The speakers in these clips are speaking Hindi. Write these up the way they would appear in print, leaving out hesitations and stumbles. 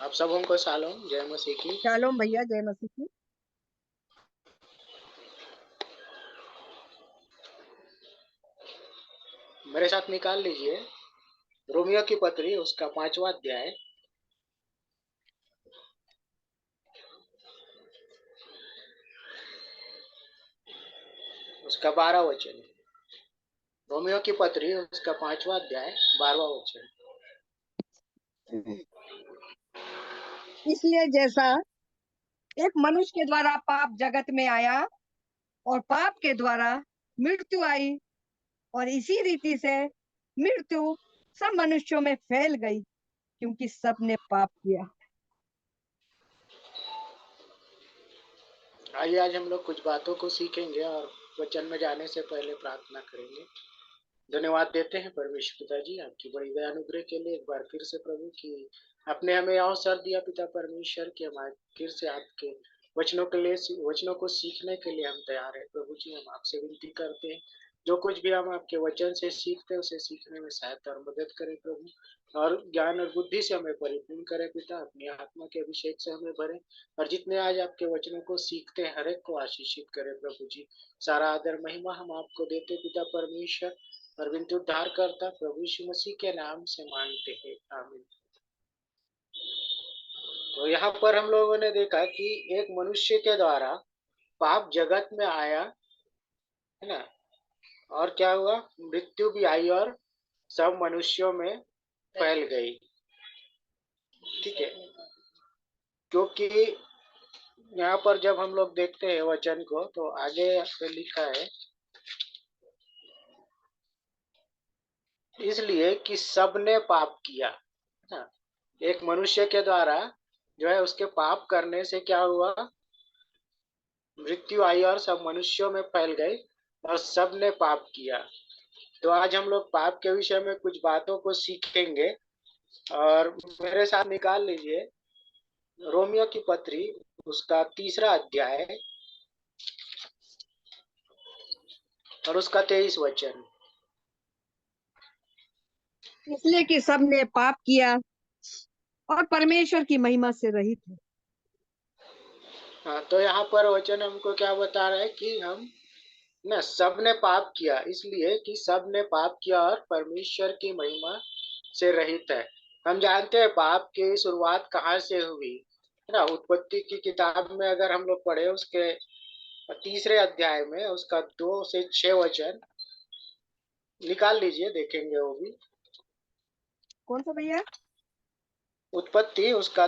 आप सबों को शालोम, जय मसीह की। शालोम भैया, जय मसीह की। मेरे साथ निकाल लीजिए रोमियो की पत्री, उसका 5वां अध्याय, उसका 12 वचन। रोमियो की पत्री, उसका 5वां अध्याय, 12वां वचन। इसलिए जैसा एक मनुष्य के द्वारा पाप जगत में आया और पाप के द्वारा मृत्यु आई, और इसी रीति से मृत्यु सब मनुष्यों में फैल गई, क्योंकि सब ने पाप किया। आइए आज हम लोग कुछ बातों को सीखेंगे और वचन में जाने से पहले प्रार्थना करेंगे। धन्यवाद देते हैं परमेश्वर पिताजी, आपकी बड़ी दया अनुग्रह के लिए एक बार फिर से प्रभु की आपने हमें अवसर दिया पिता परमेश्वर कि हम फिर से आपके वचनों के लिए वचनों को सीखने के लिए हम तैयार हैं। प्रभु जी, हम आपसे विनती करते हैं जो कुछ भी हम आपके वचन से सीखते हैं उसे सीखने में सहायता और मदद करें प्रभु, और ज्ञान और बुद्धि से हमें परिपूर्ण करें पिता। अपनी आत्मा के अभिषेक से हमें भरें, और जितने आज आपके वचनों को सीखते हैं हर एक को आशीषित करें प्रभु जी। सारा आदर महिमा हम आपको देते पिता परमेश्वर, और विनती उद्धार करता प्रभु यीशु मसीह के नाम से मांगते हैं, आमीन। तो यहाँ पर हम लोगों ने देखा कि एक मनुष्य के द्वारा पाप जगत में आया, है ना, और क्या हुआ, मृत्यु भी आई और सब मनुष्यों में फैल गई। ठीक है, क्योंकि यहाँ पर जब हम लोग देखते हैं वचन को तो आगे पे लिखा है, इसलिए कि सबने पाप किया। हाँ, एक मनुष्य के द्वारा जो है उसके पाप करने से क्या हुआ, मृत्यु आई और सब मनुष्यों में फैल गई और सब ने पाप किया। तो आज हम लोग पाप के विषय में कुछ बातों को सीखेंगे, और मेरे साथ निकाल लीजिए रोमियो की पत्री, उसका 3रा अध्याय और उसका 23 वचन। इसलिए कि सब ने पाप किया और परमेश्वर की महिमा से रहित है। हाँ, तो यहाँ पर वचन हमको क्या बता रहा है कि हम ना सब ने पाप किया, इसलिए कि सब ने पाप किया और परमेश्वर की महिमा से रहित है। हम जानते हैं पाप की शुरुआत कहाँ से हुई, है ना। उत्पत्ति की किताब में अगर हम लोग पढ़े उसके 3रे अध्याय में उसका 2 से 6 वचन निकाल लीजिए, देखेंगे वो भी। कौन सा भैया? उत्पत्ति उसका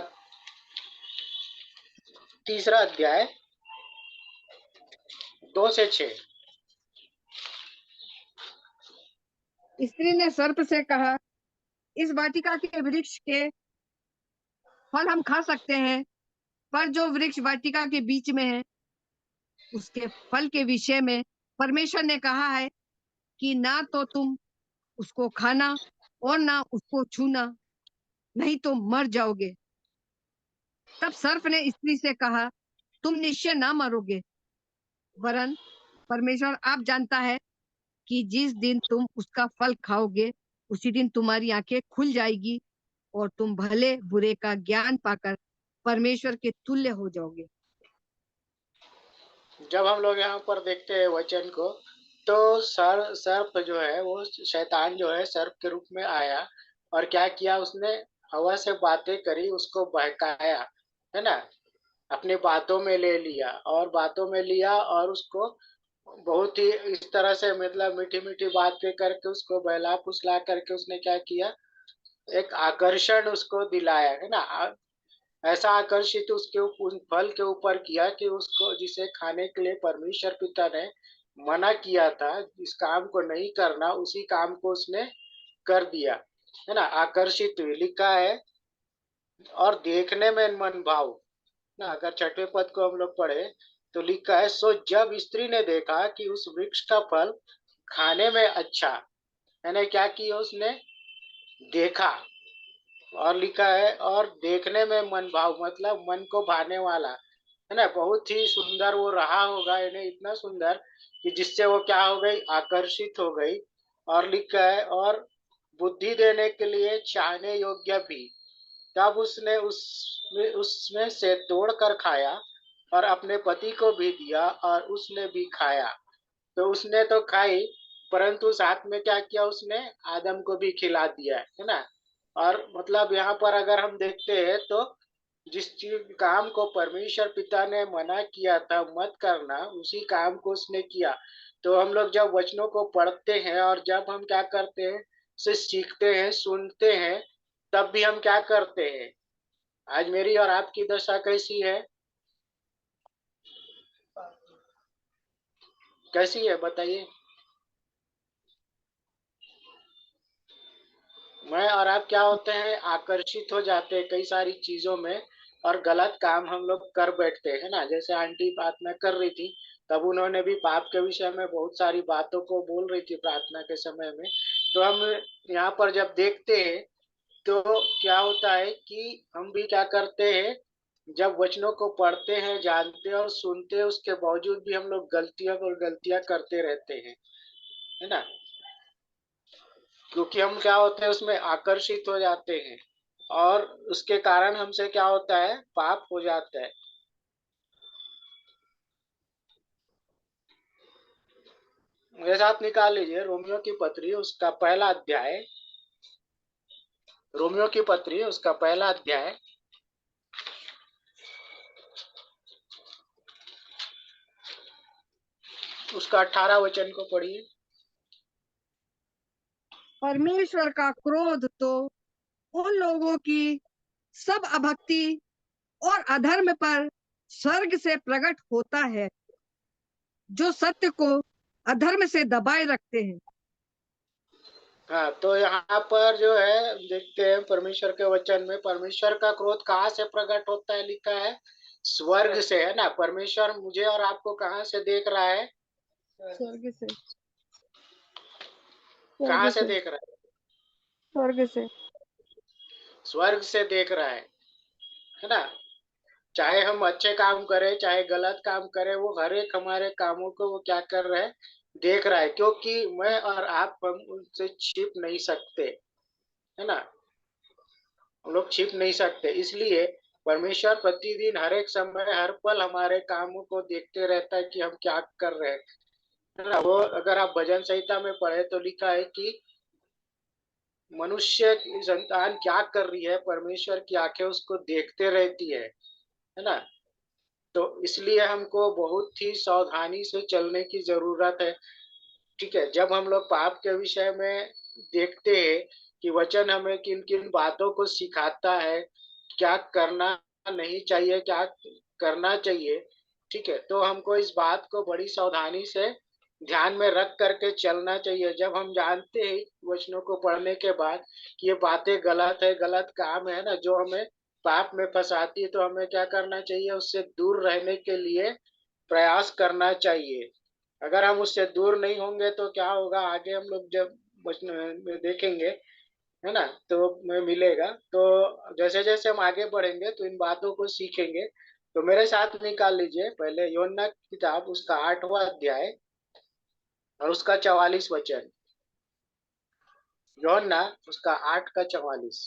3रा अध्याय 2 से 6। स्त्री ने सर्प से कहा, इस वाटिका के वृक्ष के फल हम खा सकते हैं, पर जो वृक्ष वाटिका के बीच में है उसके फल के विषय में परमेश्वर ने कहा है कि ना तो तुम उसको खाना और ना उसको छूना, नहीं तो मर जाओगे। तब सर्प ने स्त्री से कहा, तुम निश्चय ना मरोगे, वरन परमेश्वर आप जानता है कि जिस दिन तुम उसका फल खाओगे उसी दिन तुम्हारी आंखें खुल जाएगी और तुम भले बुरे का ज्ञान पाकर परमेश्वर के तुल्य हो जाओगे। जब हम लोग यहाँ पर देखते हैं वचन को, तो सर्प जो है वो शैतान जो है सर्प के रूप में आया और क्या किया उसने, हवा से बातें करी, उसको बहकाया, है ना, अपनी बातों में ले लिया, और बातों में लिया और उसको बहुत ही इस तरह से, मतलब मीठी मीठी बातें करके उसको बहला फुसला करके उसने क्या किया, एक आकर्षण उसको दिलाया, है ना। ऐसा आकर्षित उसके उन फल के ऊपर किया कि उसको जिसे खाने के लिए परमेश्वर पिता ने मना किया था, जिस काम को नहीं करना उसी काम को उसने कर दिया, है ना। आकर्षित हुई, लिखा है, और देखने में मन भाव ना। अगर 6वें पद को हम लोग पढ़े तो लिखा है, सो जब स्त्री ने देखा कि उस वृक्ष का फल खाने में अच्छा, यानी क्या किया उसने, देखा, और लिखा है और देखने में मन भाव, मतलब मन को भाने वाला, है ना। बहुत ही सुंदर वो रहा होगा, यानी इतना सुंदर कि जिससे वो क्या हो गई, आकर्षित हो गई। और लिखा है और बुद्धि देने के लिए चाहने योग्य भी, तब उसने उसमें से तोड़ कर खाया और अपने पति को भी दिया और उसने भी खाया। तो उसने तो खाई, परंतु साथ में क्या किया उसने, आदम को भी खिला दिया, है ना। और मतलब यहाँ पर अगर हम देखते हैं तो जिस चीज काम को परमेश्वर पिता ने मना किया था मत करना, उसी काम को उसने किया। तो हम लोग जब वचनों को पढ़ते हैं और जब हम क्या करते हैं, उसे सीखते हैं, सुनते हैं, तब भी हम क्या करते हैं। आज मेरी और आपकी दशा कैसी है, कैसी है बताइए। मैं और आप क्या होते हैं, आकर्षित हो जाते हैं कई सारी चीजों में और गलत काम हम लोग कर बैठते हैं ना। जैसे आंटी प्रार्थना कर रही थी, तब उन्होंने भी पाप के विषय में बहुत सारी बातों को बोल रही थी प्रार्थना के समय में। तो हम यहाँ पर जब देखते हैं तो क्या होता है कि हम भी क्या करते हैं, जब वचनों को पढ़ते हैं, जानते हैं और सुनते हैं, उसके बावजूद भी हम लोग गलतियां और गलतियां करते रहते हैं, है ना। क्योंकि हम क्या होते हैं, उसमें आकर्षित हो जाते हैं और उसके कारण हमसे क्या होता है, पाप हो जाता है। मेरे साथ निकाल लीजिए रोमियो की पत्री, उसका पहला अध्याय। रोमियो की पत्री, उसका पहला अध्याय, उसका 18 वचन को पढ़िए। परमेश्वर का क्रोध तो उन लोगों की सब अभक्ति और अधर्म पर स्वर्ग से प्रकट होता है, जो सत्य को अधर्म से दबाए रखते हैं। हाँ, तो यहाँ पर जो है देखते हैं परमेश्वर के वचन में, परमेश्वर का क्रोध कहाँ से प्रकट होता है, लिखा है स्वर्ग से, है ना। परमेश्वर मुझे और आपको कहाँ से देख रहा है, स्वर्ग से। कहाँ स्वर्ग से से। देख रहा है, स्वर्ग से। स्वर्ग से देख रहा है ना। चाहे हम अच्छे काम करें चाहे गलत काम करें, वो हर एक हमारे कामों को वो क्या कर रहा है, देख रहा है। क्योंकि मैं और आप, हम उनसे छिप नहीं सकते, है ना। हम लोग छिप नहीं सकते, इसलिए परमेश्वर प्रतिदिन हर एक समय हर पल हमारे कामों को देखते रहता है कि हम क्या कर रहे हैं, है ना। वो अगर आप भजन संहिता में पढ़े तो लिखा है कि मनुष्य की संतान क्या कर रही है, परमेश्वर की आंखें उसको देखते रहती है ना। तो इसलिए हमको बहुत ही सावधानी से चलने की जरूरत है। ठीक है, जब हम लोग पाप के विषय में देखते हैं कि वचन हमें किन किन बातों को सिखाता है, क्या करना नहीं चाहिए, क्या करना चाहिए, ठीक है, तो हमको इस बात को बड़ी सावधानी से ध्यान में रख करके चलना चाहिए। जब हम जानते हैं वचनों को पढ़ने के बाद कि ये बातें गलत है, गलत काम है ना, जो हमें पाप में फंसाती है, तो हमें क्या करना चाहिए, उससे दूर रहने के लिए प्रयास करना चाहिए। अगर हम उससे दूर नहीं होंगे तो क्या होगा, आगे हम लोग जब वचन में देखेंगे, है ना, तो में मिलेगा। तो जैसे जैसे हम आगे बढ़ेंगे तो इन बातों को सीखेंगे। तो मेरे साथ निकाल लीजिए पहले योना की किताब, उसका 8वां अध्याय और उसका 44 वचन। योना उसका 8 का 44।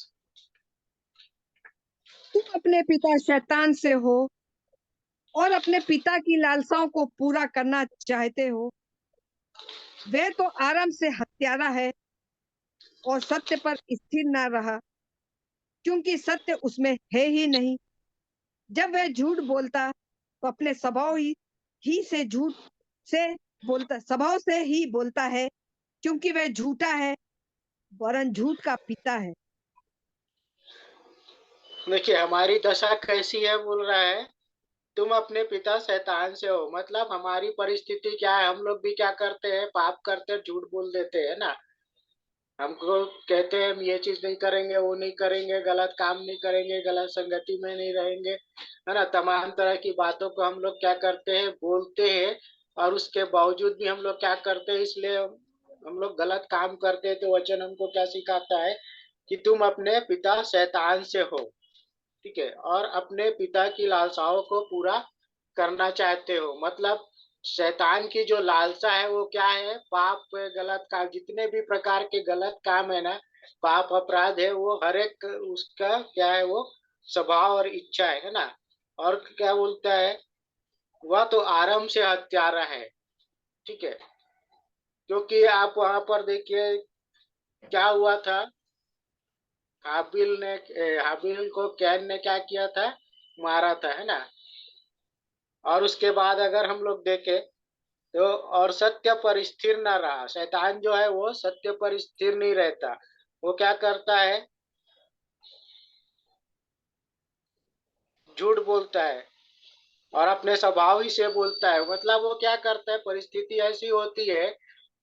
तुम अपने पिता शैतान से हो और अपने पिता की लालसाओं को पूरा करना चाहते हो। वह तो आराम से हत्यारा है और सत्य पर स्थिर न रहा, क्योंकि सत्य उसमें है ही नहीं। जब वह झूठ बोलता तो अपने ही से झूठ से स्वभाव से ही बोलता है, क्योंकि वह झूठा है, वरन झूठ का पिता है। देखिए हमारी दशा कैसी है, बोल रहा है तुम अपने पिता शैतान से हो। मतलब हमारी परिस्थिति क्या है, हम लोग भी क्या करते हैं, पाप करते हैं, झूठ बोल देते हैं ना। हमको कहते हैं हम ये चीज नहीं करेंगे, वो नहीं करेंगे, गलत काम नहीं करेंगे, गलत संगति में नहीं रहेंगे, है ना। तमाम तरह की बातों को हम लोग क्या करते हैं, बोलते हैं। और उसके बावजूद भी हम लोग क्या करते हैं, इसलिए हम लोग गलत काम करते हैं। तो वचन हमको क्या सिखाता है कि तुम अपने पिता शैतान से हो, ठीक है, और अपने पिता की लालसाओं को पूरा करना चाहते हो। मतलब शैतान की जो लालसा है वो क्या है, पाप, गलत काम, जितने भी प्रकार के गलत काम है ना, पाप अपराध है वो हर एक उसका क्या है, वो स्वभाव और इच्छा है ना। और क्या बोलता है, वह तो आरंभ से हत्यारा है। ठीक है, क्योंकि आप वहां पर देखिए क्या हुआ था। हाबिल को कैन ने क्या किया था, मारा था, है ना। और उसके बाद अगर हम लोग देखें तो, और सत्य पर स्थिर न रहा। शैतान जो है वो सत्य पर स्थिर नहीं रहता। वो क्या करता है, झूठ बोलता है और अपने स्वभाव ही से बोलता है। मतलब वो क्या करता है, परिस्थिति ऐसी होती है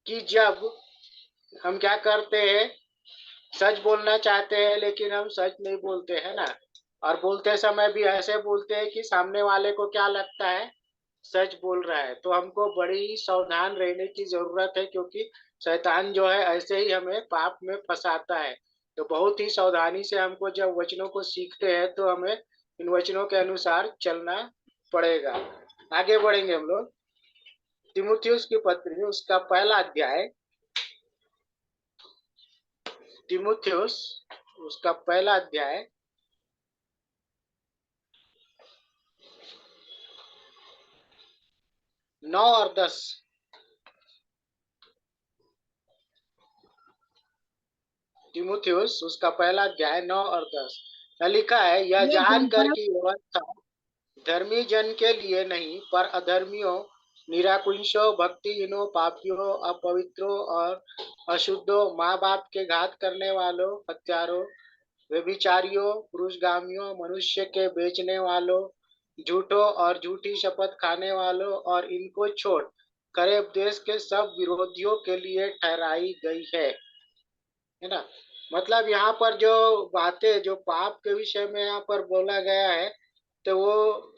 कि जब हम क्या करते हैं, सच बोलना चाहते हैं लेकिन हम सच नहीं बोलते, है ना। और बोलते समय भी ऐसे बोलते हैं कि सामने वाले को क्या लगता है, सच बोल रहा है। तो हमको बड़ी ही सावधान रहने की जरूरत है, क्योंकि शैतान जो है ऐसे ही हमें पाप में फंसाता है। तो बहुत ही सावधानी से हमको जब वचनों को सीखते हैं तो हमें इन वचनों के अनुसार चलना पड़ेगा। आगे बढ़ेंगे हम लोग। तिमुथियुस की पत्री उसका पहला अध्याय, तिमुथियुस उसका पहला अध्याय 9 और 10। तिमुथियुस उसका पहला अध्याय 9 और 10 में लिखा है, यह ये जानकर जनता कि व्यवस्था धर्मी जन के लिए नहीं पर अधर्मियों, निराकुंशों, भक्तिहीनों, पापियों, अपवित्रों और अशुद्धों, माँ बाप के घात करने वालों, हत्यारों, व्यभिचारियों, पुरुषगामियों, मनुष्य के बेचने वालों, झूठों और झूठी शपथ खाने वालों और इनको छोड़ करे उपदेश के सब विरोधियों के लिए ठहराई गई है ना। मतलब यहाँ पर जो बातें जो पाप के विषय में यहाँ पर बोला गया है, तो वो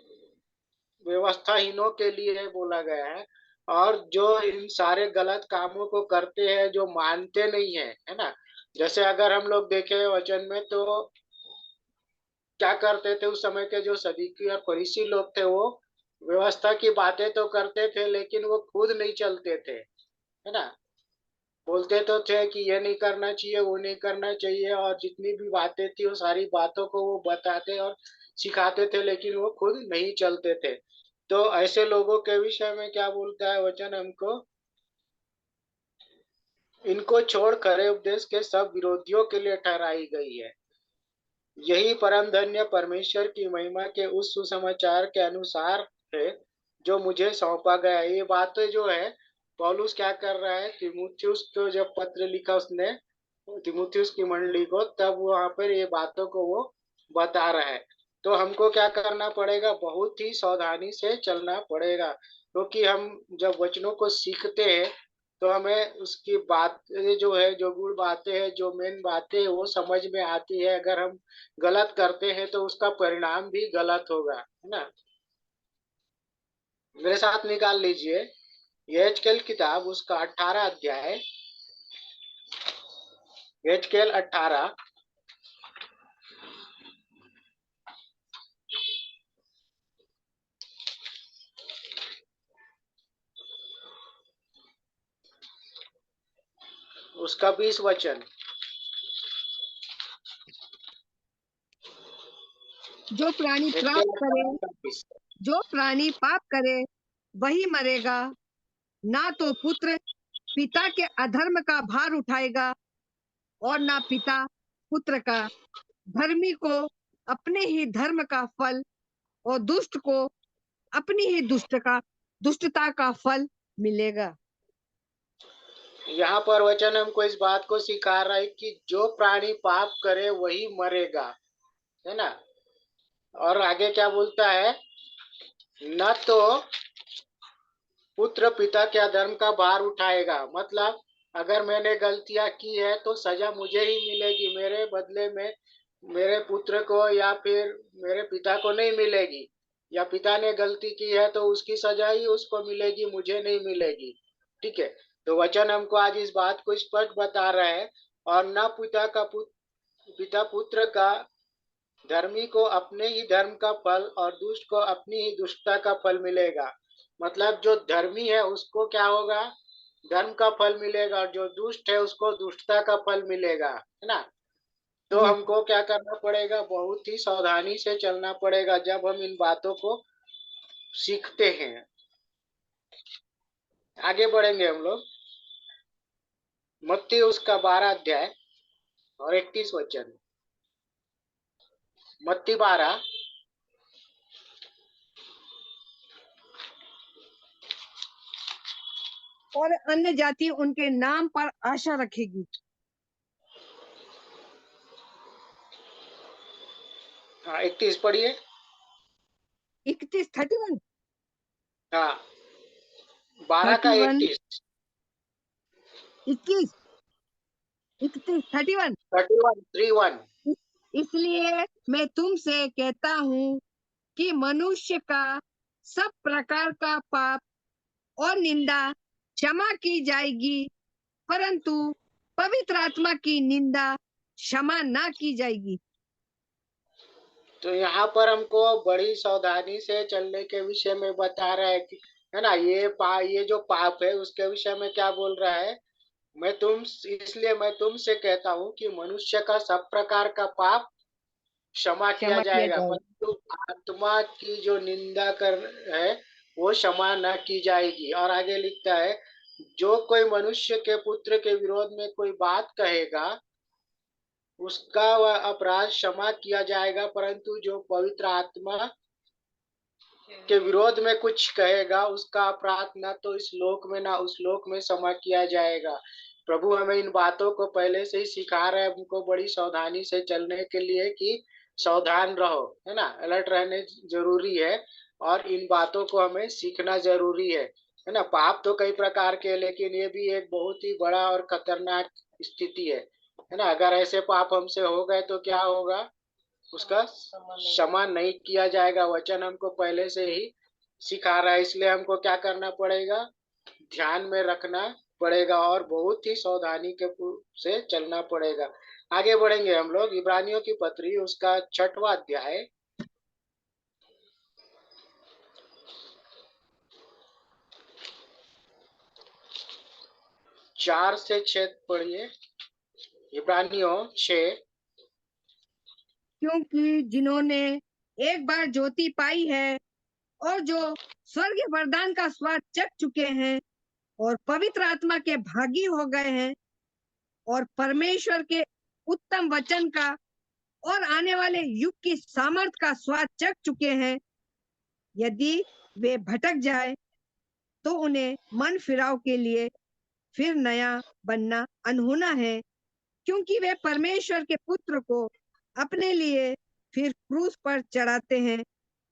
व्यवस्थाहीनों के लिए बोला गया है। और जो इन सारे गलत कामों को करते हैं, जो मानते नहीं है, है ना। जैसे अगर हम लोग देखें वचन में, तो क्या करते थे उस समय के जो सदूकी और फरीसी लोग थे, वो व्यवस्था की बातें तो करते थे लेकिन वो खुद नहीं चलते थे, है ना। बोलते तो थे कि ये नहीं करना चाहिए, वो नहीं करना चाहिए, और जितनी भी बातें थी वो सारी बातों को वो बताते और सिखाते थे, लेकिन वो खुद नहीं चलते थे। तो ऐसे लोगों के विषय में क्या बोलता है वचन हमको, इनको छोड़ खरे उपदेश के सब विरोधियों के लिए ठहराई गई है। यही परम धन्य परमेश्वर की महिमा के उस सुसमाचार के अनुसार है जो मुझे सौंपा गया है। ये बातें जो है पौलुस क्या कर रहा है, तिमुथियुस को जब पत्र लिखा उसने तिमुथियुस की मंडली को, तब वहां पर ये बातों को वो बता रहा है। तो हमको क्या करना पड़ेगा, बहुत ही सावधानी से चलना पड़ेगा, क्योंकि हम जब वचनों को सीखते हैं तो हमें उसकी बात जो है, जो गुण बातें हैं, जो मेन बातें हैं, वो समझ में आती है। अगर हम गलत करते हैं तो उसका परिणाम भी गलत होगा, है ना। मेरे साथ निकाल लीजिए यहेजकेल किताब उसका 18 अध्याय, यहेजकेल 18 उसका 20 वचन। जो प्राणी पाप यहेजकेल करे 18 का 20। जो प्राणी पाप करे वही मरेगा, ना तो पुत्र पिता के अधर्म का भार उठाएगा और ना पिता पुत्र का। धर्मी को अपने ही धर्म का फल और दुष्ट को अपनी ही दुष्टता का फल मिलेगा। यहाँ पर वचन हमको इस बात को सिखा रहा है कि जो प्राणी पाप करे वही मरेगा, है ना। और आगे क्या बोलता है, न तो पुत्र पिता के अधर्म का भार उठाएगा। मतलब अगर मैंने गलतियां की है तो सजा मुझे ही मिलेगी, मेरे बदले में मेरे पुत्र को या फिर मेरे पिता को नहीं मिलेगी। या पिता ने गलती की है तो उसकी सजा ही उसको मिलेगी, मुझे नहीं मिलेगी। ठीक है, तो वचन हमको आज इस बात को स्पष्ट बता रहा है। और न पिता पुत्र का, धर्मी को अपने ही धर्म का फल और दुष्ट को अपनी ही दुष्टता का फल मिलेगा। मतलब जो धर्मी है उसको क्या होगा, धर्म का फल मिलेगा, और जो दुष्ट है उसको दुष्टता का फल मिलेगा, है ना। तो जी। हमको क्या करना पड़ेगा, बहुत ही सावधानी से चलना पड़ेगा जब हम इन बातों को सीखते हैं। आगे बढ़ेंगे हम लोग। मत्ती उसका 12 अध्याय और 31 वचन। मत्ती 12। और अन्य जाति उनके नाम पर आशा रखेगी। हाँ, 31 पढ़िए। 31 हाँ, 12 का 31 31। 21 31। 31 इसलिए मैं तुमसे कहता हूँ कि मनुष्य का सब प्रकार का पाप और निंदा क्षमा की जाएगी, परंतु पवित्र आत्मा की निंदा क्षमा ना की जाएगी। तो यहाँ पर हमको बड़ी सावधानी से चलने के विषय में बता रहा है कि, है ना, ये जो पाप है उसके विषय में क्या बोल रहा है। इसलिए मैं तुमसे कहता हूँ कि मनुष्य का सब प्रकार का पाप क्षमा किया क्षमा किया जाएगा, जाएगा। परंतु आत्मा की जो निंदा कर है वो क्षमा न की जाएगी। और आगे लिखता है, जो कोई मनुष्य के पुत्र के विरोध में कोई बात कहेगा उसका वह अपराध क्षमा किया जाएगा, परंतु जो पवित्र आत्मा के विरोध में कुछ कहेगा उसका अपराध न तो इस लोक में ना उस लोक में क्षमा किया जाएगा। प्रभु हमें इन बातों को पहले से ही सिखा रहे हैं, हमको बड़ी सावधानी से चलने के लिए कि सावधान रहो, है ना, अलर्ट रहने जरूरी है। और इन बातों को हमें सीखना जरूरी है ना। पाप तो कई प्रकार के, लेकिन ये भी एक बहुत ही बड़ा और खतरनाक स्थिति है ना। अगर ऐसे पाप हमसे हो गए तो क्या होगा, उसका क्षमा नहीं किया जाएगा। वचन हमको पहले से ही सिखा रहा है, इसलिए हमको क्या करना पड़ेगा, ध्यान में रखना पड़ेगा और बहुत ही सावधानी के से चलना पड़ेगा। आगे बढ़ेंगे हम लोग। इब्रानियों की पत्री उसका 6वां अध्याय 4 से 6 पढ़िए। इब्रानियों 6। क्योंकि जिन्होंने एक बार ज्योति पाई है और जो स्वर्ग वरदान का स्वाद चख चुके हैं और पवित्र आत्मा के भागी हो गए हैं और परमेश्वर के उत्तम वचन का और आने वाले युग की सामर्थ का स्वाद चख चुके हैं, यदि वे भटक जाए तो उन्हें मन फिराव के लिए फिर नया बनना अनहोना है, क्योंकि वे परमेश्वर के पुत्र को अपने लिए फिर क्रूस पर चढ़ाते हैं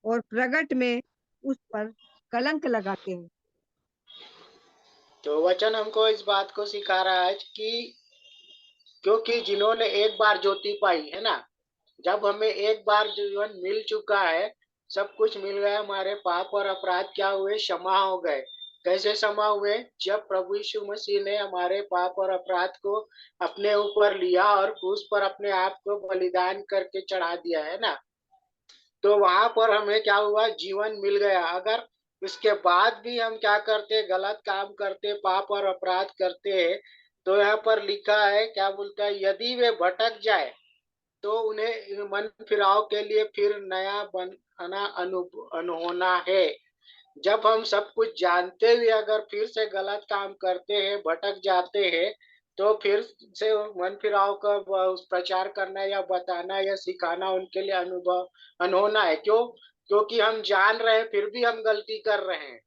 और प्रगट में उस पर कलंक लगाते हैं। तो वचन हमको इस बात को सिखा रहा है कि क्योंकि जिन्होंने एक बार ज्योति पाई, है ना, जब हमें एक बार जीवन मिल चुका है, सब कुछ मिल गया, हमारे पाप और अपराध क्या हुए, क्षमा हो गए। कैसे क्षमा हुए, जब प्रभु यीशु मसीह ने हमारे पाप और अपराध को अपने ऊपर लिया और क्रूस पर अपने आप को बलिदान करके चढ़ा दिया, है ना। तो वहां पर हमें क्या हुआ, जीवन मिल गया। अगर उसके बाद भी हम क्या करते, गलत काम करते, पाप और अपराध करते हैं, तो यहाँ पर लिखा है, क्या बोलता है, यदि वे भटक जाए तो उन्हें मन फिराव के लिए फिर नया बनाना अनहोना है। जब हम सब कुछ जानते हुए अगर फिर से गलत काम करते हैं, भटक जाते हैं, तो फिर से मन फिराव का प्रचार करना या बताना या सिखाना उनके लिए अनुभव अनहोना है। क्यों? क्योंकि हम जान रहे हैं फिर भी हम गलती कर रहे हैं।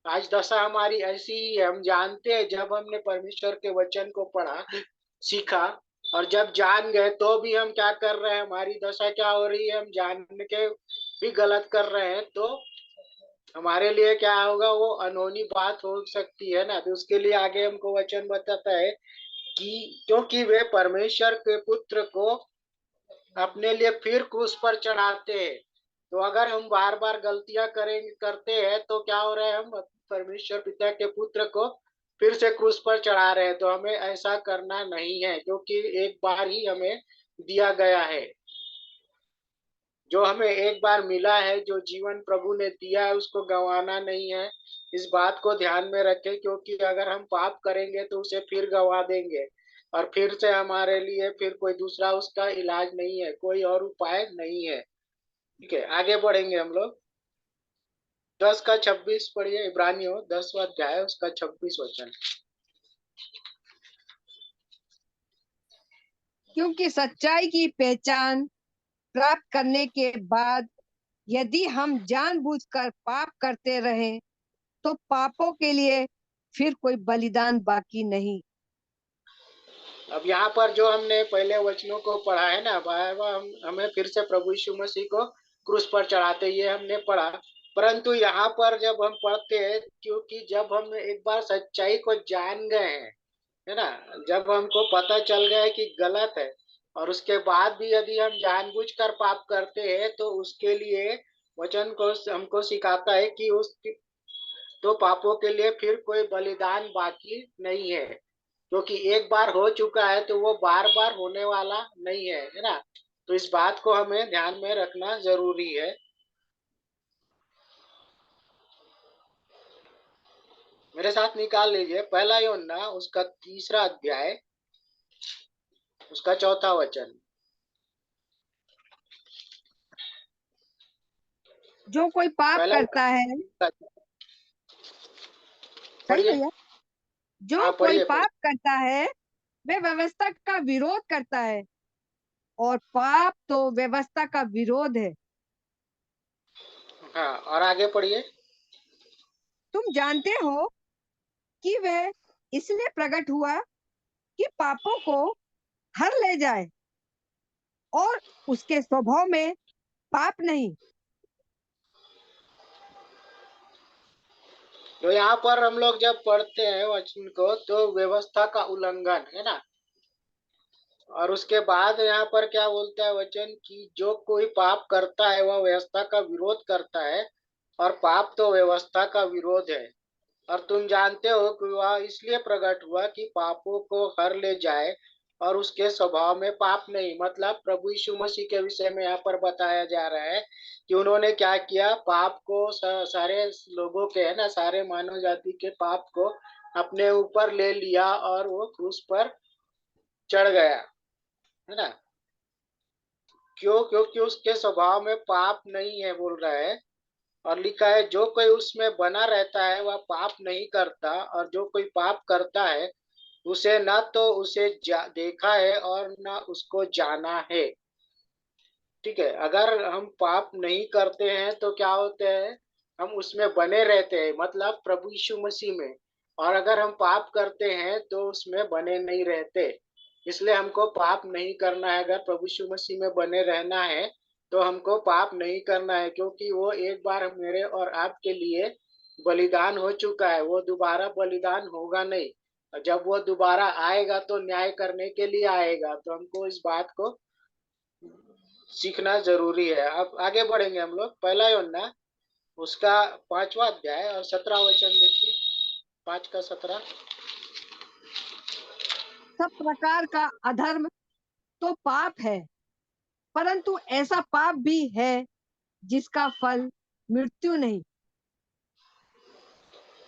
आज दशा हमारी ऐसी ही है। हम जानते हैं, जब हमने परमेश्वर के वचन को पढ़ा, सीखा, और जब जान गए तो भी हम क्या कर रहे हैं, हमारी दशा क्या हो रही है, हम जान के भी गलत कर रहे हैं। तो हमारे लिए क्या होगा, वो अनहोनी बात हो सकती है ना। तो उसके लिए आगे हमको वचन बताता है कि क्योंकि वे परमेश्वर के पुत्र को अपने लिए फिर क्रूस पर चढ़ाते हैं। तो अगर हम बार बार गलतियां करेंगे करते हैं तो क्या हो रहा है, हम परमेश्वर पिता के पुत्र को फिर से क्रूस पर चढ़ा रहे हैं। तो हमें ऐसा करना नहीं है, क्योंकि एक बार ही हमें दिया गया है। जो हमें एक बार मिला है, जो जीवन प्रभु ने दिया है, उसको गंवाना नहीं है। इस बात को ध्यान में रखें, क्योंकि अगर हम पाप करेंगे तो उसे फिर गंवा देंगे, और फिर से हमारे लिए फिर कोई दूसरा उसका इलाज नहीं है, कोई और उपाय नहीं है। ठीक है, आगे बढ़ेंगे हम लोग। 10 का 26 पढ़िए, इब्रानियों 10वां अध्याय उसका 26 वचन। क्योंकि सच्चाई की पहचान प्राप्त करने के बाद यदि हम जानबूझकर पाप करते रहें तो पापों के लिए फिर कोई बलिदान बाकी नहीं। अब यहाँ पर जो हमने पहले वचनों को पढ़ा है ना, हमें फिर से प्रभु यीशु मसीह को क्रूस पर चढ़ाते ये हमने पढ़ा। परंतु यहाँ पर जब हम पढ़ते हैं, क्योंकि जब हम एक बार सच्चाई को जान गए हैं, है ना, जब हमको पता चल गया है कि गलत है, और उसके बाद भी यदि हम जानबूझकर पाप करते हैं, तो उसके लिए वचन को हमको सिखाता है कि उस तो पापों के लिए फिर कोई बलिदान बाकी नहीं है, क्योंकि एक बार हो चुका है तो वो बार बार होने वाला नहीं है ना। तो इस बात को हमें ध्यान में रखना जरूरी है। मेरे साथ निकाल लीजिए पहला यूहन्ना उसका 3 अध्याय उसका 4 वचन। जो कोई पाप पहला करता है, सही पढ़िए। भैया, जो हाँ कोई पढ़िए पढ़िए। पाप करता है वह व्यवस्था का विरोध करता है, और पाप तो व्यवस्था का विरोध है। हाँ, और आगे पढ़िए। तुम जानते हो कि वह इसलिए प्रकट हुआ कि पापों को हर ले जाए, और उसके स्वभाव में पाप नहीं। तो यहाँ पर हम लोग जब पढ़ते हैं वचन को, तो व्यवस्था का उल्लंघन है ना, और उसके बाद यहाँ पर क्या बोलता है वचन कि जो कोई पाप करता है वह व्यवस्था का विरोध करता है, और पाप तो व्यवस्था का विरोध है। और तुम जानते हो कि वह इसलिए प्रकट हुआ कि पापों को हर ले जाए, और उसके स्वभाव में पाप नहीं। मतलब प्रभु यीशु मसीह के विषय में यहाँ पर बताया जा रहा है कि उन्होंने क्या किया, पाप को सारे लोगों के, है ना, सारे मानव जाति के पाप को अपने ऊपर ले लिया, और वो क्रूस पर चढ़ गया, है ना। क्यों? क्योंकि उसके स्वभाव में पाप नहीं है बोल रहा है। और लिखा है जो कोई उसमें बना रहता है वह पाप नहीं करता, और जो कोई पाप करता है उसे न तो उसे देखा है और न उसको जाना है। ठीक है, अगर हम पाप नहीं करते हैं तो क्या होते हैं, हम उसमें बने रहते हैं, मतलब प्रभु यीशु मसीह में। और अगर हम पाप करते हैं तो उसमें बने नहीं रहते। इसलिए हमको पाप नहीं करना है। अगर प्रभु यीशु मसीह में बने रहना है तो हमको पाप नहीं करना है, क्योंकि वो एक बार मेरे और आपके लिए बलिदान हो चुका है, वो दोबारा बलिदान होगा नहीं। और जब वो दोबारा आएगा तो न्याय करने के लिए आएगा। तो हमको इस बात को सीखना जरूरी है। अब आगे बढ़ेंगे हम लोग। पहला यूहन्ना उसका 5वां अध्याय और 17 वचन देखिए। 5 का 17। सब प्रकार का अधर्म तो पाप है, परंतु ऐसा पाप भी है जिसका फल मृत्यु नहीं।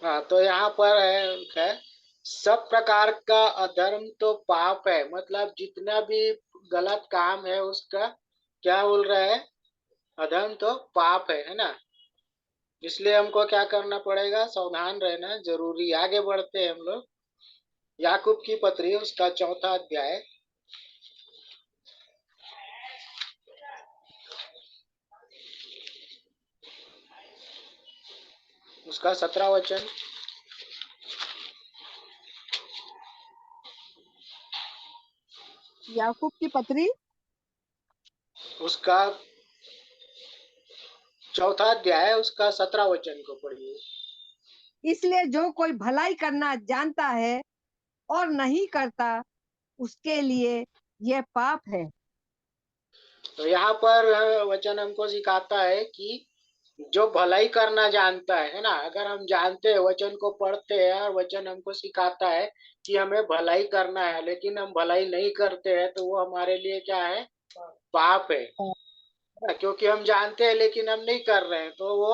हाँ, तो यहाँ पर है सब प्रकार का अधर्म तो पाप है, मतलब जितना भी गलत काम है उसका क्या बोल रहा है, अधर्म तो पाप है ना। इसलिए हमको क्या करना पड़ेगा, सावधान रहना जरूरी है। आगे बढ़ते हैं हम लोग। याकूब की पत्री उसका 4 अध्याय उसका 17 वचन। याकूब की पत्री उसका 4 अध्याय उसका 17 वचन को पढ़िए। इसलिए जो कोई भलाई करना जानता है और नहीं करता, उसके लिए यह पाप है। तो यहाँ पर वचन हमको सिखाता है कि जो भलाई करना जानता है ना, अगर हम जानते हैं, वचन को पढ़ते हैं और वचन हमको सिखाता है कि हमें भलाई करना है, लेकिन हम भलाई नहीं करते हैं, तो वो हमारे लिए क्या है, पाप है। क्योंकि हम जानते हैं लेकिन हम नहीं कर रहे हैं, तो वो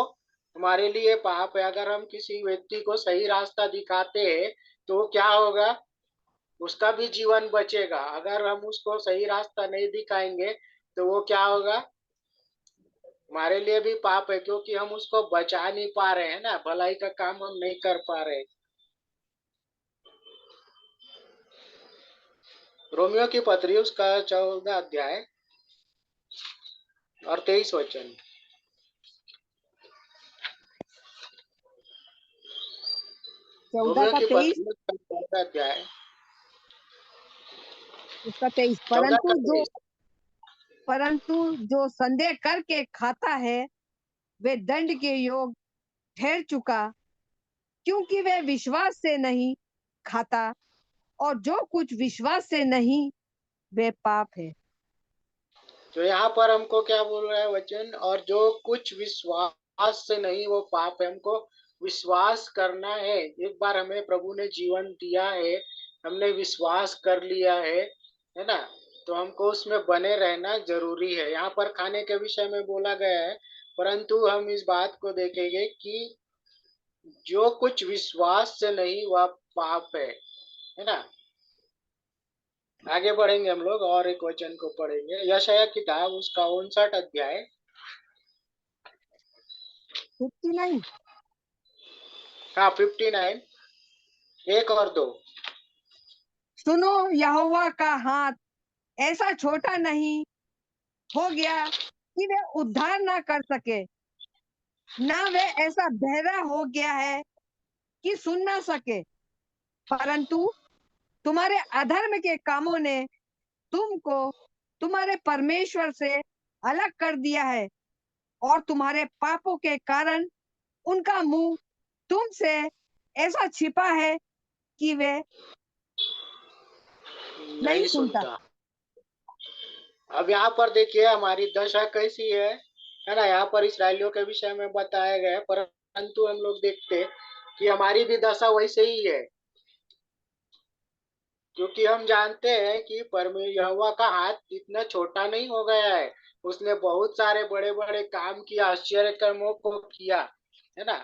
हमारे लिए पाप है। अगर हम किसी व्यक्ति को सही रास्ता दिखाते हैं तो वो क्या होगा, उसका भी जीवन बचेगा। अगर हम उसको सही रास्ता नहीं दिखाएंगे तो वो क्या होगा, हमारे लिए भी पाप है, क्योंकि हम उसको बचा नहीं पा रहे हैं ना, भलाई का काम हम नहीं कर पा रहे। रोमियो की पत्री उसका 14 अध्याय और 23 वचन। 14 रोमियो का की 23, पत्री उसका 14 अध्याय, उसका 23। 14 का 23। परंतु जो संदेह करके खाता है वे दंड के योग ठहर चुका, क्योंकि वे विश्वास से नहीं खाता, और जो कुछ विश्वास से नहीं वे पाप है। तो यहाँ पर हमको क्या बोल रहा है वचन, और जो कुछ विश्वास से नहीं वो पाप है। हमको विश्वास करना है। एक बार हमें प्रभु ने जीवन दिया है, हमने विश्वास कर लिया है ना, तो हमको उसमें बने रहना जरूरी है। यहाँ पर खाने के विषय में बोला गया है, परंतु हम इस बात को देखेंगे कि जो कुछ विश्वास से नहीं वह पाप है ना। आगे बढ़ेंगे हम लोग और एक वचन को पढ़ेंगे, यशायाह किताब उसका 59 अध्याय। फिफ्टी नहीं। हाँ, 59, 1 और 2। सुनो, यहोवा का हाथ ऐसा छोटा नहीं हो गया कि वे उद्धार ना कर सके, ना वे ऐसा बहरा हो गया है कि सुन ना सके, परंतु तुम्हारे अधर्म के कामों ने तुमको तुम्हारे परमेश्वर से अलग कर दिया है, और तुम्हारे पापों के कारण उनका मुंह तुमसे ऐसा छिपा है कि वे नहीं नहीं सुनता। सुनता। अब यहाँ पर देखिए हमारी दशा कैसी है ना। यहाँ पर इसराइलियों के विषय में बताया गया है, परंतु हम लोग देखते कि हमारी भी दशा वैसे ही है। क्योंकि हम जानते हैं कि यहोवा का हाथ इतना छोटा नहीं हो गया है। उसने बहुत सारे बड़े बड़े काम किया, आश्चर्य कर्मों को किया, है ना।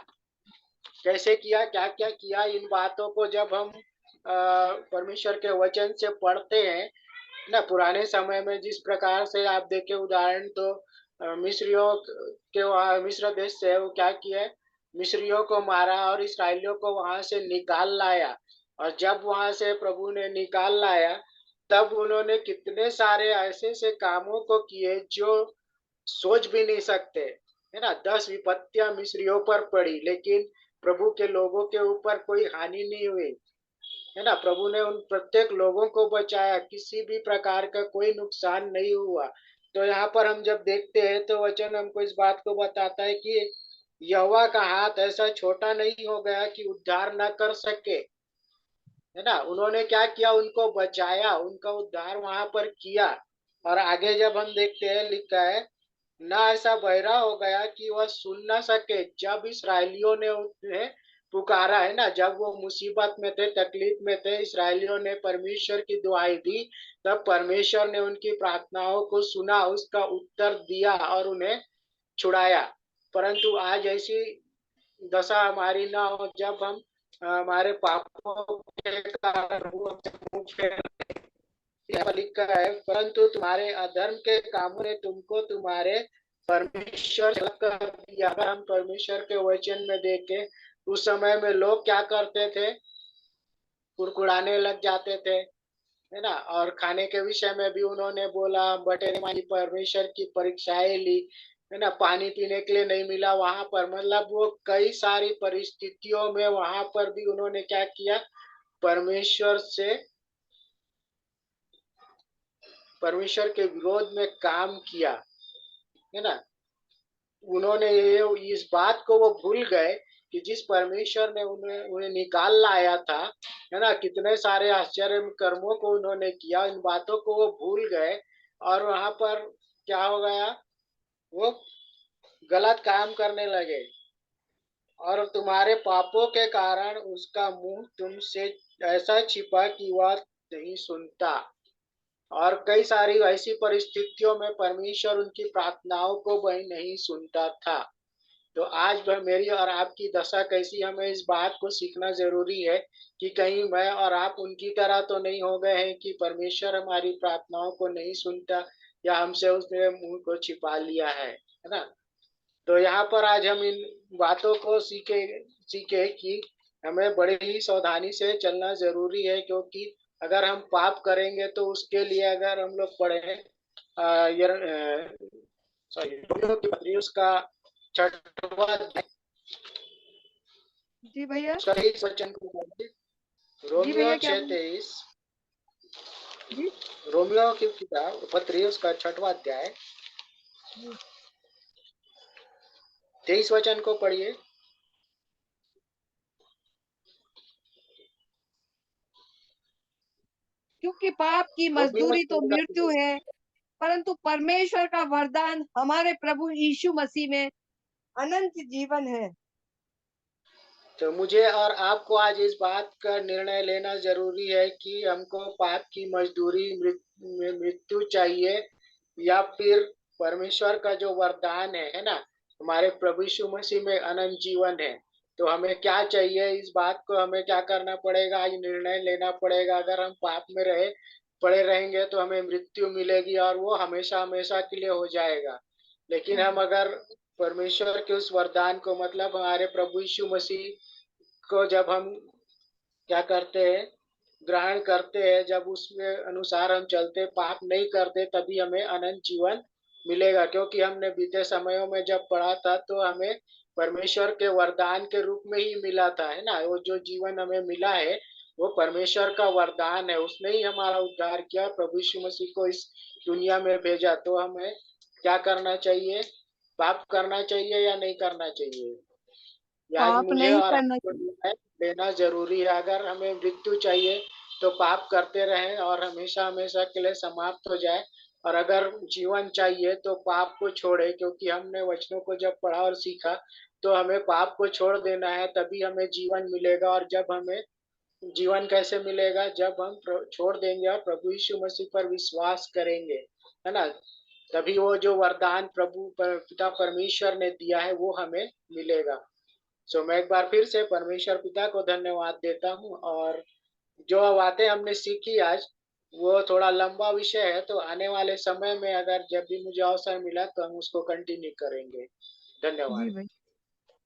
कैसे किया, क्या क्या किया, इन बातों को जब हम परमेश्वर के वचन से पढ़ते हैं ना, पुराने समय में जिस प्रकार से आप देखे उदाहरण, तो मिस्रियों के वहाँ मिस्र देश से वो क्या किया, मिस्रियों को मारा और इसराइलियों को वहां से निकाल लाया। और जब वहां से प्रभु ने निकाल लाया, तब उन्होंने कितने सारे ऐसे ऐसे कामों को किए जो सोच भी नहीं सकते, है ना। 10 विपत्तियां मिस्रियों पर पड़ी, लेकिन प्रभु के लोगों के ऊपर कोई हानि नहीं हुई, है ना। प्रभु ने उन प्रत्येक लोगों को बचाया, किसी भी प्रकार का कोई नुकसान नहीं हुआ। तो यहाँ पर हम जब देखते हैं तो वचन हमको इस बात को बताता है कि यहोवा का हाथ ऐसा छोटा नहीं हो गया कि उद्धार न कर सके, है ना। उन्होंने क्या किया, उनको बचाया, उनका उद्धार वहां पर किया। और आगे जब हम देखते हैं लिखा है, ना ऐसा बहरा हो गया कि वह सुन ना सके। जब इसराइलियों ने उन्हें पुकारा, है ना, जब वो मुसीबत में थे, तकलीफ में थे, इसराइलियों ने परमेश्वर की दुआई दी, तब परमेश्वर ने उनकी प्रार्थनाओं को सुना, उसका उत्तर दिया और उन्हें छुड़ाया। परंतु आज ऐसी दशा हमारी ना हो, जब हम हमारे पापों के कारण वो हमसे मुंह फेर, यहाँ पर लिखा है, परंतु तुम्हारे अधर्म के कामों ने तुमको तुम्हारे परमेश्वर से अलग कर दिया। अगर हम परमेश्वर के वचन में देखें, उस समय में लोग क्या करते थे, कुड़कुड़ाने लग जाते थे, है ना। और खाने के विषय में भी उन्होंने बोला, बटेरी मारी, परमेश्वर की परीक्षाएं ली, है ना। पानी पीने के लिए नहीं मिला वहां पर, मतलब वो कई सारी परिस्थितियों में वहां पर भी उन्होंने क्या किया, परमेश्वर से, परमेश्वर के विरोध में काम किया, है ना। उन्होंने ये इस बात को वो भूल गए कि जिस परमेश्वर ने उन्हें उन्हें निकाल लाया था, है ना, कितने सारे आश्चर्य कर्मों को उन्होंने किया, इन बातों को वो भूल गए। और वहां पर क्या हो गया, वो गलत काम करने लगे, और तुम्हारे पापों के कारण उसका मुंह तुमसे ऐसा छिपा कि वह नहीं सुनता। और कई सारी ऐसी परिस्थितियों में परमेश्वर उनकी प्रार्थनाओं को वही नहीं सुनता था। तो आज वह मेरी और आपकी दशा कैसी, हमें इस बात को सीखना ज़रूरी है कि कहीं मैं और आप उनकी तरह तो नहीं हो गए हैं कि परमेश्वर हमारी प्रार्थनाओं को नहीं सुनता या हमसे उसने मुँह को छिपा लिया है ना? तो यहाँ पर आज हम इन बातों को सीखे कि हमें बड़े ही सावधानी से चलना ज़रूरी है, क्योंकि अगर हम पाप करेंगे तो उसके लिए अगर हम लोग पढ़ें सॉरी, रोमियो की पत्री उसका 6वां अध्याय जी भैया। उसका 23 वचन को पढ़िए। जी रोमियो भैया क्या बोल 6:23। जी रोमियो की किताब पत्री उसका 6वां अध्याय जी। 23 वचन को पढ़िए। क्योंकि पाप की रोमियो मजदूरी तो मृत्यु है, परंतु परमेश्वर का वरदान हमारे प्रभु यीशु मसीह में अनंत जीवन है। तो मुझे और आपको आज इस बात का निर्णय लेना ज़रूरी है कि हमको पाप की मज़दूरी मृत्यु चाहिए या फिर परमेश्वर का जो वरदान है ना? हमारे प्रभु यीशु मसीह में अनंत जीवन है। तो हमें क्या चाहिए, इस बात को हमें क्या करना पड़ेगा, आज निर्णय लेना पड़ेगा। अगर हम पाप में पड़े रहेंगे तो हमें मृत्यु मिलेगी और वो हमेशा-हमेशा के लिए हो जाएगा। लेकिन हम अगर परमेश्वर के उस वरदान को, मतलब हमारे प्रभु यीशु मसीह को जब हम क्या करते हैं, ग्रहण करते हैं, जब उसके अनुसार हम चलते, पाप नहीं करते, तभी हमें अनंत जीवन मिलेगा। क्योंकि हमने बीते समयों में जब पढ़ा था तो हमें परमेश्वर के वरदान के रूप में ही मिला था, है ना? वो जो जीवन हमें मिला है वो परमेश्वर का वरदान है। उसने ही हमारा उद्धार किया, प्रभु यीशु मसीह को इस दुनिया में भेजा। तो हमें क्या करना चाहिए? पाप करना चाहिए या नहीं करना चाहिए? ये आज पाप मुझे नहीं और करना आपको चाहिए। निर्णय लेना ज़रूरी है। अगर हमें मृत्यु चाहिए तो पाप करते रहें और हमेशा-हमेशा के लिए समाप्त हो जाए, और अगर जीवन चाहिए तो पाप को छोड़ें, क्योंकि हमने वचनों को जब पढ़ा और सीखा तो हमें पाप को छोड़ देना है, तभी हमें जीवन मिलेगा। और जब हमें जीवन कैसे मिलेगा? जब हम छोड़ देंगे और प्रभु यीशु मसीह पर विश्वास करेंगे, है ना? तभी वो जो वरदान पिता परमेश्वर ने दिया है वो हमें मिलेगा। मैं एक बार फिर से परमेश्वर पिता को धन्यवाद देता हूँ, और जो बातें हमने सीखी आज वो थोड़ा लंबा विषय है, तो आने वाले समय में अगर जब भी मुझे अवसर मिला तो हम उसको कंटिन्यू करेंगे। जी धन्यवाद। भाई।